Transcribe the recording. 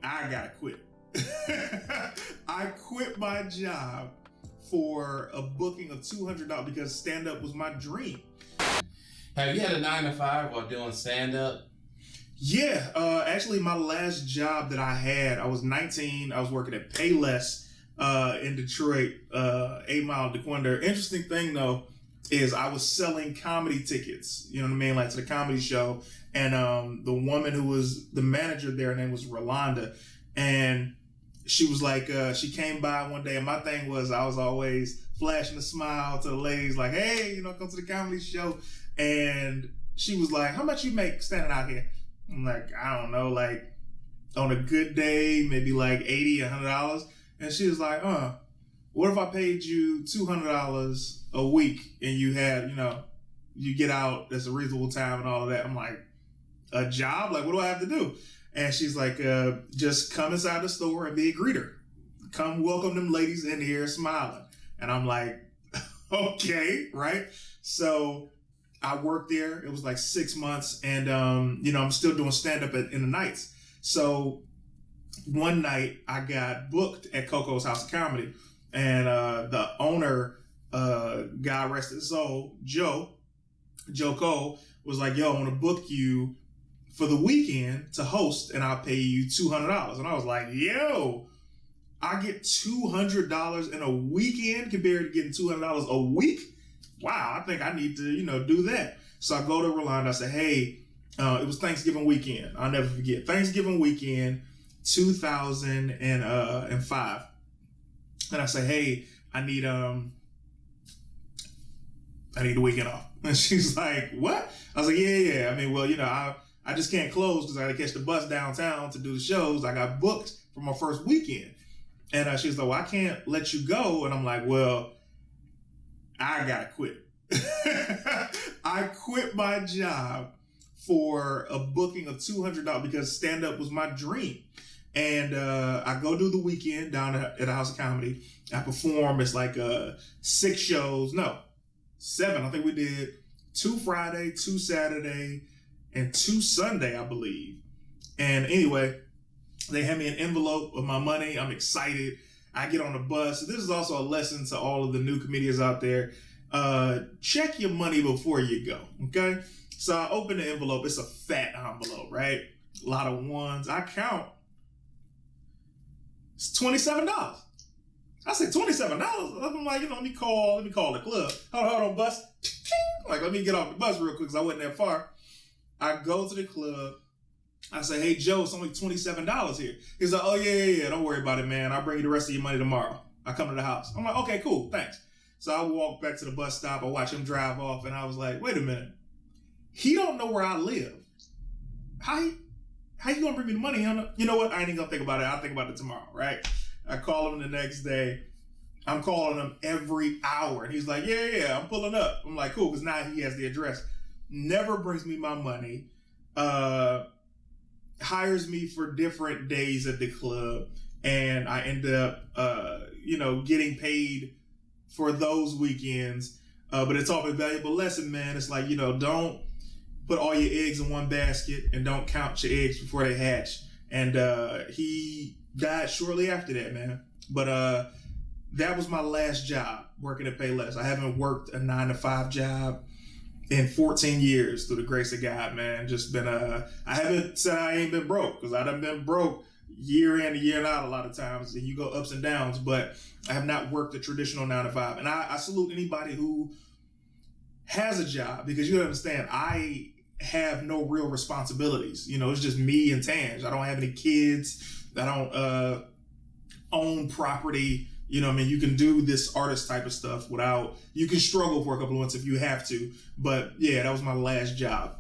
I gotta quit. I quit my job for a booking of $200 because stand-up was my dream. Have you had a 9 to 5 while doing stand-up? Yeah, actually my last job that I had, I was 19. I was working at Payless in Detroit, 8 Mile DeQuinder. Interesting thing though is I was selling comedy tickets, you know what I mean, like to the comedy show. And the woman who was the manager there, her name was Rolanda, and she was like, she came by one day, and my thing was I was always flashing a smile to the ladies, like, hey, come to the comedy show. And she was like, how much you make standing out here? I'm like, I don't know, like on a good day, maybe like $80, $100. And she was like, what if I paid you $200 a week and you had, you get out at a reasonable time and all of that? I'm like, a job? Like, what do I have to do? And she's like, just come inside the store and be a greeter. Come welcome them ladies in here smiling. And I'm like, okay, right? So I worked there. It was like 6 months. And, I'm still doing stand-up in the nights. So one night I got booked at Coco's House of Comedy. And the owner, God rest his soul, Joe Cole, was like, yo, I want to book you for the weekend to host, and I'll pay you $200. And I was like, yo, I get $200 in a weekend compared to getting $200 a week? Wow, I think I need to, do that. So I go to Rolanda, I say, hey, it was Thanksgiving weekend. I'll never forget. Thanksgiving weekend, 2005. And I say, hey, I need the weekend off. And she's like, what? I was like, yeah. I mean, well, I just can't close because I had to catch the bus downtown to do the shows. I got booked for my first weekend. And she was like, well, I can't let you go. And I'm like, well, I got to quit. I quit my job for a booking of $200 because stand-up was my dream. And I go do the weekend down at the House of Comedy. I perform. It's like 6 shows. No, 7. I think we did 2 Friday, 2 Saturday, and 2 Sunday, I believe. And anyway, they hand me an envelope of my money. I'm excited. I get on the bus. This is also a lesson to all of the new comedians out there. Check your money before you go, okay? So I open the envelope. It's a fat envelope, right? A lot of ones. I count. It's $27. I said $27. I'm like, let me call the club. Hold on, bus. Like, let me get off the bus real quick because I wasn't that far. I go to the club. I say, hey, Joe, it's only $27 here. He's like, oh, yeah. Don't worry about it, man. I'll bring you the rest of your money tomorrow. I come to the house. I'm like, okay, cool. Thanks. So I walk back to the bus stop. I watch him drive off. And I was like, wait a minute. He don't know where I live. How you going to bring me the money? You know what? I ain't even going to think about it. I'll think about it tomorrow, right? I call him the next day. I'm calling him every hour. And he's like, yeah, I'm pulling up. I'm like, cool, because now he has the address. Never brings me my money. Hires me for different days at the club. And I end up, getting paid for those weekends. But it's all a valuable lesson, man. It's like, don't put all your eggs in one basket and don't count your eggs before they hatch. And he died shortly after that, man. But that was my last job, working at Payless. I haven't worked a 9 to 5 job in 14 years through the grace of God, man. Just been, I haven't said I ain't been broke because I done been broke year in and year out a lot of times, and you go ups and downs, but I have not worked a traditional 9 to 5. And I salute anybody who has a job, because you understand, I have no real responsibilities. It's just me and Tange. I don't have any kids. I don't own property. You can do this artist type of stuff you can struggle for a couple of months if you have to. But yeah, that was my last job.